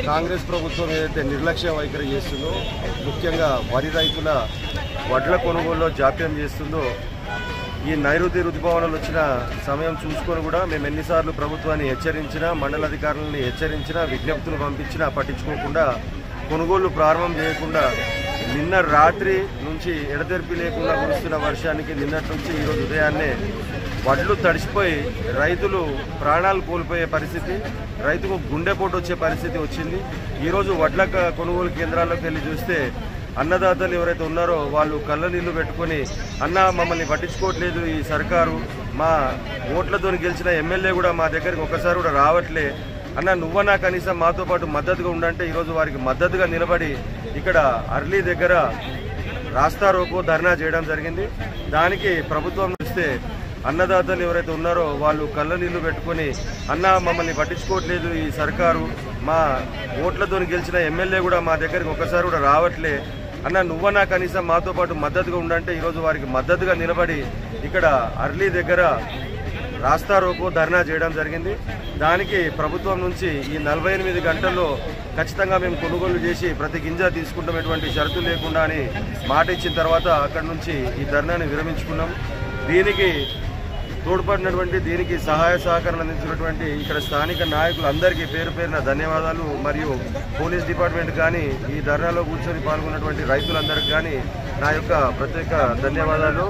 కాంగ్రెస్ ప్రభుత్వం ఏదైతే నిర్లక్ష్య వైఖరి చేస్తుందో, ముఖ్యంగా వరి రైతుల వడ్ల కొనుగోలులో జాప్యం చేస్తుందో, ఈ నైరుతి రుతుపవనాలు వచ్చిన సమయం చూసుకొని కూడా మేము ఎన్నిసార్లు ప్రభుత్వాన్ని హెచ్చరించినా, మండల అధికారులని హెచ్చరించినా, విజ్ఞప్తులు పంపించినా పట్టించుకోకుండా కొనుగోళ్లు ప్రారంభం చేయకుండా నిన్న రాత్రి నుంచి ఎడతెరిపి లేకుండా కురుస్తున్న వర్షానికి నిన్నటి నుంచి ఈరోజు ఉదయాన్నే వడ్లు తడిసిపోయి రైతులు ప్రాణాలు కోల్పోయే పరిస్థితి, రైతుకు గుండెపోటు వచ్చే పరిస్థితి వచ్చింది. ఈరోజు వడ్ల కొనుగోలు కేంద్రాల్లోకి వెళ్ళి చూస్తే అన్నదాతలు ఎవరైతే ఉన్నారో వాళ్ళు కళ్ళ నీళ్లు పెట్టుకొని, అన్న మమ్మల్ని పట్టించుకోవట్లేదు ఈ సర్కారు, మా ఓట్లతో గెలిచిన ఎమ్మెల్యే కూడా మా దగ్గరికి ఒకసారి కూడా రావట్లే, అన్న నువ్వన్నా కనీసం మాతో పాటు మద్దతుగా ఉండంటే ఈరోజు వారికి మద్దతుగా నిలబడి ఇక్కడ అర్లీ దగ్గర రాస్తారోకో ధర్నా చేయడం జరిగింది. దానికి ప్రభుత్వం చూస్తే అన్నదాతలు ఎవరైతే ఉన్నారో వాళ్ళు కళ్ళ నీళ్లు పెట్టుకొని, అన్న మమ్మల్ని పట్టించుకోవట్లేదు ఈ సర్కారు, మా ఓట్లతో గెలిచిన ఎమ్మెల్యే కూడా మా దగ్గరికి ఒకసారి కూడా రావట్లే, అన్న నువ్వన్నా కనీసం మాతో పాటు మద్దతుగా ఉండంటే ఈరోజు వారికి మద్దతుగా నిలబడి ఇక్కడ అర్లీ దగ్గర రాస్తారోకో ధర్నా చేయడం జరిగింది. దానికి ప్రభుత్వం నుంచి ఈ 48 గంటల్లో ఖచ్చితంగా మేము కొనుగోలు చేసి ప్రతి గింజ తీసుకుంటాం షరతు లేకుండా అని మాట ఇచ్చిన తర్వాత అక్కడి నుంచి ఈ ధర్నాని విరమించుకున్నాం. దీనికి తోడ్పడినటువంటి, దీనికి సహాయ సహకారాలు అందించినటువంటి ఇక్కడ స్థానిక నాయకులందరికీ పేరు పేరున ధన్యవాదాలు. మరియు పోలీస్ డిపార్ట్మెంట్ కానీ ఈ ధర్నాలో కూర్చొని పాల్గొన్నటువంటి రైతులందరికీ కానీ నా యొక్క ప్రత్యేక ధన్యవాదాలు.